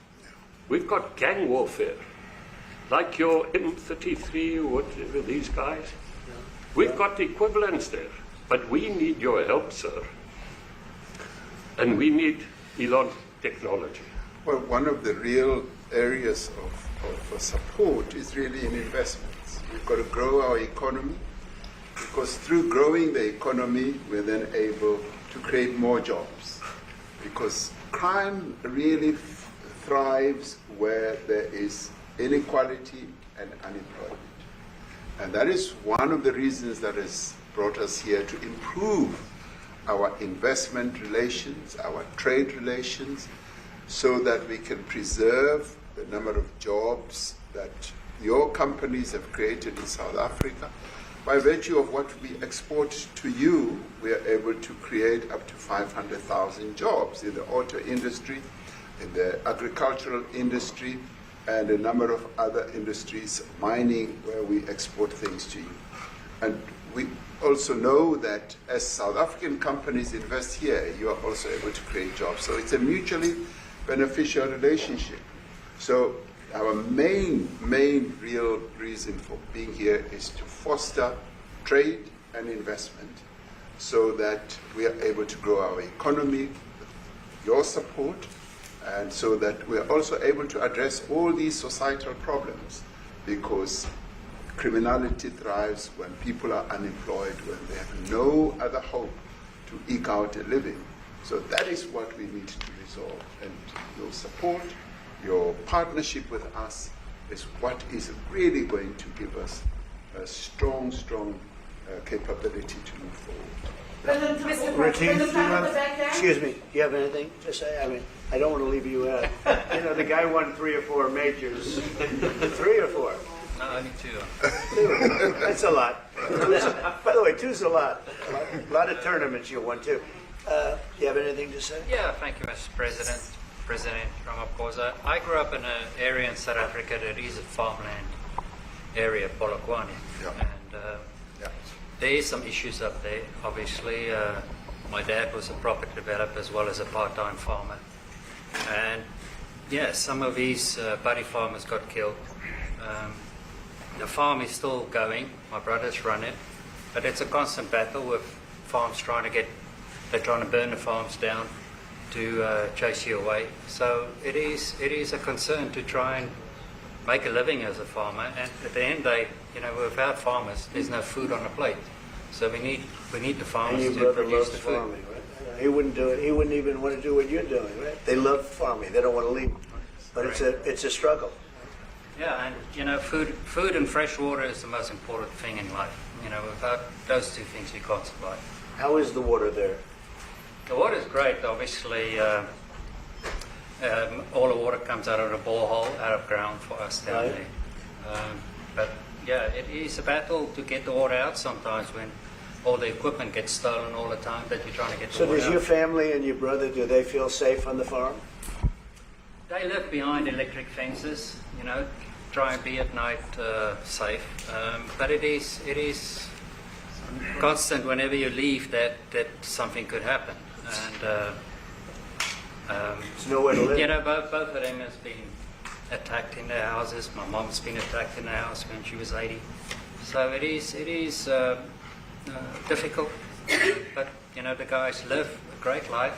We've got gang warfare, like your M33 or whatever, these guys. We've got the equivalents there, but we need your help, sir. And we need Elon technology. Well, one of the real areas of support is really in investments. We've got to grow our economy, because through growing the economy, we're then able to create more jobs. Because crime really thrives where there is inequality and unemployment. And that is one of the reasons that has brought us here, to improve our investment relations, our trade relations, so that we can preserve the number of jobs that your companies have created in South Africa. By virtue of what we export to you, we are able to create up to 500,000 jobs in the auto industry, in the agricultural industry, and a number of other industries, mining, where we export things to you. And we also know that as South African companies invest here, you are also able to create jobs. So it's a mutually beneficial relationship. So our main real reason for being here is to foster trade and investment, so that we are able to grow our economy with your support, and so that we are also able to address all these societal problems, because criminality thrives when people are unemployed, when they have no other hope to eke out a living. So that is what we need to resolve. And your support, your partnership with us, is what is really going to give us a strong capability to move forward. Excuse me, do you have anything to say? I mean, I don't want to leave you out. You know, the guy won 3 or 4 majors. 3 or 4? No, only 2. 2. That's a lot. By the way, 2's a lot. A lot of tournaments you won too. Do you have anything to say? Yeah, thank you, Mr. President. President Ramaphosa. I grew up in an area in South Africa that is a farmland area, Polokwane. Yeah. And there is some issues up there, obviously. My dad was a property developer as well as a part-time farmer. And yeah, some of these buddy farmers got killed. The farm is still going. My brothers run it. But it's a constant battle with farms they're trying to burn the farms down to chase you away. So it is a concern to try and make a living as a farmer. And at the end of the day, you know, without farmers, there's no food on the plate. So we need the farmers And your to brother produce loves the food. farming, right? He wouldn't do it. He wouldn't even want to do what you're doing, right? They love farming. They don't want to leave. But it's a struggle. Yeah, and you know, food and fresh water is the most important thing in life. You know, without those 2 things, we can't survive. How is the water there? The water's great, obviously. All the water comes out of the borehole, out of ground for us down there. But yeah, it is a battle to get the water out sometimes when all the equipment gets stolen all the time that you're trying to get the So water does out. your family and your brother, do they feel safe on the farm? They live behind electric fences, you know, try and be at night safe. But it is constant whenever you leave that something could happen. And there's nowhere to live. you know, both of them has been attacked in their houses. My mom's been attacked in her house when she was 80. So it is difficult. But you know, the guys live a great life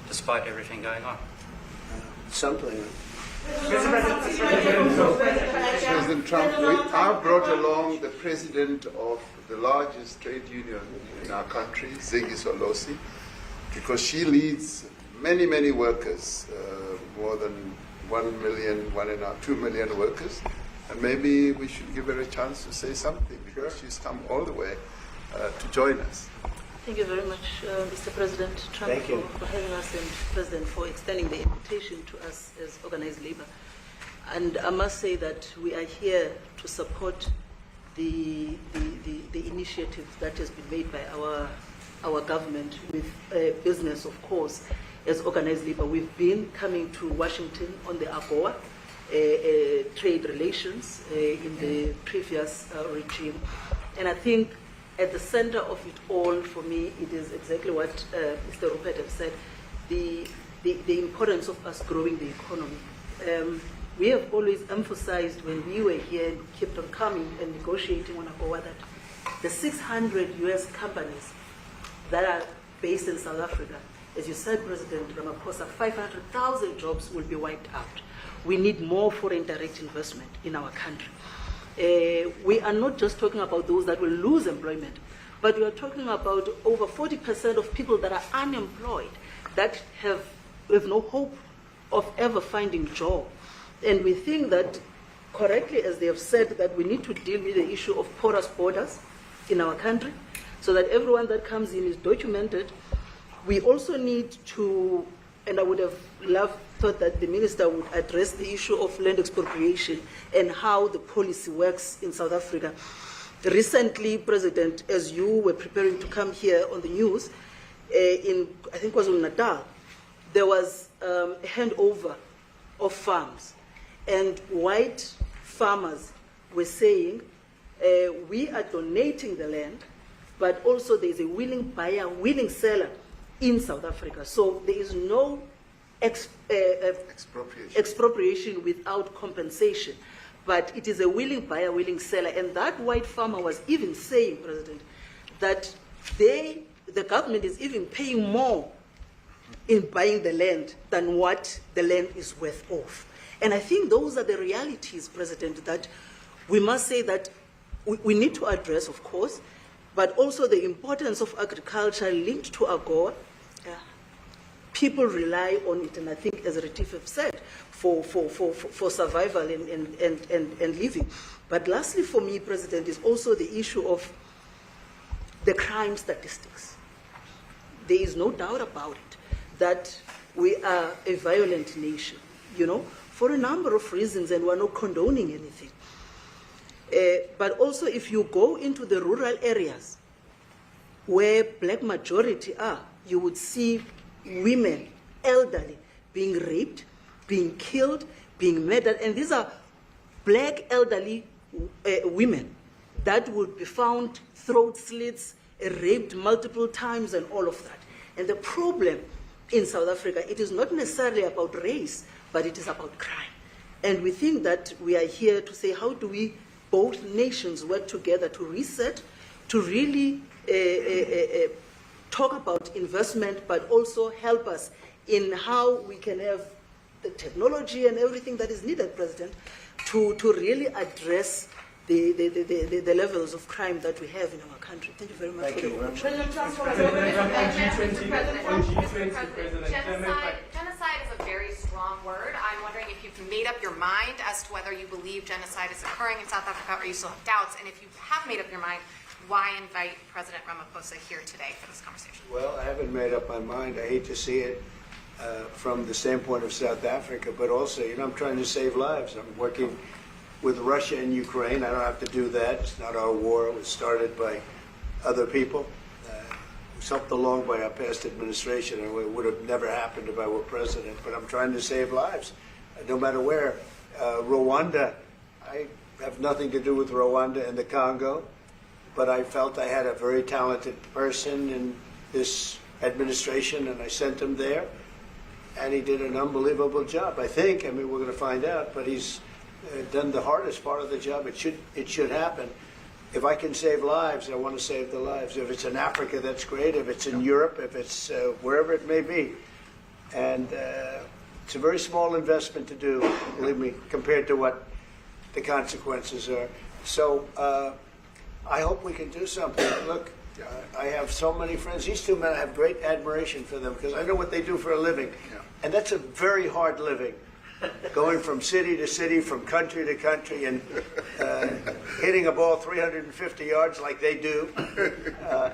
despite everything going on. Something. President Trump, I brought along the president of the largest trade union in our country, Ziggy Solosi, because she leads many, many workers, more than 1 million, 2 million workers, and maybe we should give her a chance to say something because she's come all the way to join us. Thank you very much, Mr. President Trump, Thank you. for having us, and President for extending the invitation to us as organized labor. And I must say that we are here to support the initiative that has been made by our government with business, of course, as organized labor. We've been coming to Washington on the AGOA trade relations in the previous regime. And I think at the center of it all, for me, it is exactly what Mr. Rupert has said, the importance of us growing the economy. We have always emphasized when we were here and kept on coming and negotiating on AGOA that the 600 US companies that are based in South Africa, as you said, President Ramaphosa, 500,000 jobs will be wiped out. We need more foreign direct investment in our country. We are not just talking about those that will lose employment, but we are talking about over 40% of people that are unemployed, that have no hope of ever finding a job. And we think that, correctly, as they have said, that we need to deal with the issue of porous borders in our country so that everyone that comes in is documented. We also need to, and I would have thought that the minister would address the issue of land expropriation and how the policy works in South Africa. Recently, President, as you were preparing to come here on the news, in, I think it was in Natal, there was a handover of farms. And white farmers were saying, we are donating the land, but also there's a willing buyer, willing seller in South Africa. So there is no expropriation without compensation. But it is a willing buyer, willing seller. And that white farmer was even saying, President, that the government is even paying more in buying the land than what the land is worth of. And I think those are the realities, President, that we must say that we need to address, of course, but also the importance of agriculture linked to AGOA. People rely on it, and I think, as Retief have said, for survival and living. But lastly, for me, President, is also the issue of the crime statistics. There is no doubt about it that we are a violent nation, you know, for a number of reasons, and we're not condoning anything. But also, if you go into the rural areas where black majority are, you would see women, elderly, being raped, being killed, being murdered. And these are black elderly women that would be found throat slits, raped multiple times, and all of that. And the problem in South Africa, it is not necessarily about race, but it is about crime. And we think that we are here to say, how do we, both nations, work together to reset, to really talk about investment, but also help us in how we can have the technology and everything that is needed, President, to really address the levels of crime that we have in our country. Thank you very much. Thank you. President Trump, genocide is a very strong word. I'm wondering if you've made up your mind as to whether you believe genocide is occurring in South Africa, or you still have doubts. And if you have made up your mind, why invite President Ramaphosa here today for this conversation? Well, I haven't made up my mind. I hate to see it from the standpoint of South Africa, but also, I'm trying to save lives. I'm working with Russia and Ukraine. I don't have to do that. It's not our war. It was started by other people. It was helped along by our past administration, and it would have never happened if I were president. But I'm trying to save lives, no matter where. Rwanda, I have nothing to do with Rwanda and the Congo, but I felt I had a very talented person in this administration, and I sent him there, and he did an unbelievable job, I think. We're going to find out, but he's done the hardest part of the job. It should happen. If I can save lives, I want to save the lives. If it's in Africa, that's great. If it's in Europe, if it's wherever it may be. And it's a very small investment to do, believe me, compared to what the consequences are. So I hope we can do something. Look, I have so many friends. These two men, I have great admiration for them because I know what they do for a living. And that's a very hard living. Going from city to city, from country to country, and hitting a ball 350 yards like they do,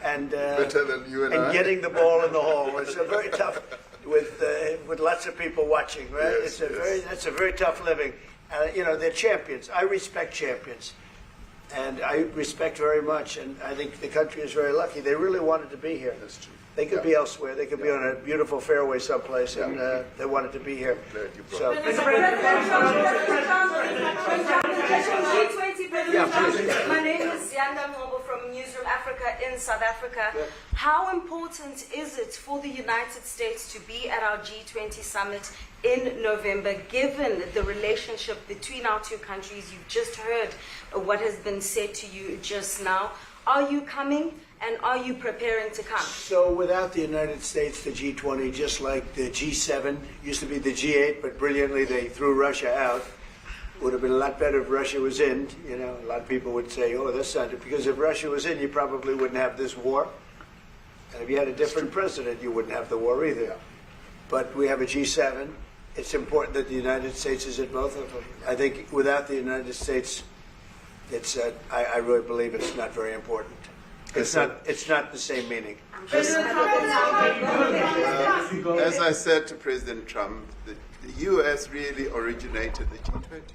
and Better than you and I. getting the ball in the hole. It's a very tough, with lots of people watching, right? Yes, That's a very tough living. They're champions. I respect champions, and I respect very much. And I think the country is very lucky. They really wanted to be here. That's true. They could be elsewhere. They could be on a beautiful fairway someplace, and they wanted to be here. So. My name is Yanda Mlobo from Newsroom Africa in South Africa. How important is it for the United States to be at our G20 summit in November, given the relationship between our two countries? You've just heard what has been said to you just now. Are you coming? And are you preparing to come? So without the United States, the G20, just like the G7, used to be the G8, but brilliantly they threw Russia out. Would have been a lot better if Russia was in. A lot of people would say, oh, that's not it. Because if Russia was in, you probably wouldn't have this war. And if you had a different president, you wouldn't have the war either. But we have a G7. It's important that the United States is at both of them. I think without the United States, I really believe it's not very important. It's not the same meaning. As I said to President Trump, the U.S. really originated the G20.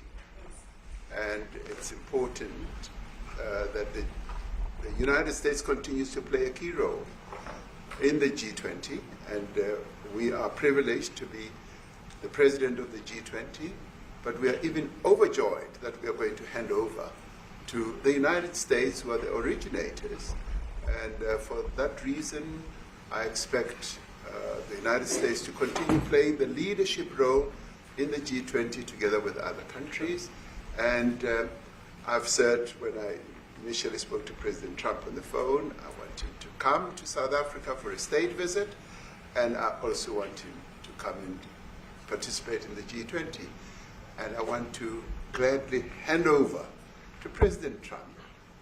And it's important that the United States continues to play a key role in the G20. And we are privileged to be the president of the G20. But we are even overjoyed that we are going to hand over to the United States, who are the originators. And for that reason, I expect the United States to continue playing the leadership role in the G20 together with other countries. And I've said when I initially spoke to President Trump on the phone, I want him to come to South Africa for a state visit, and I also want him to come and participate in the G20. And I want to gladly hand over to President Trump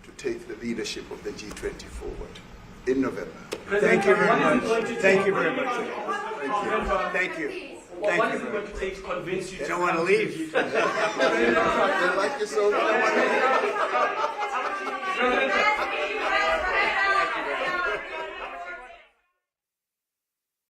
to take the leadership of the G20 forward in November. Thank you very much. Thank you very much. Thank you. What is it going to take to convince you They to don't want to leave. They like you so much.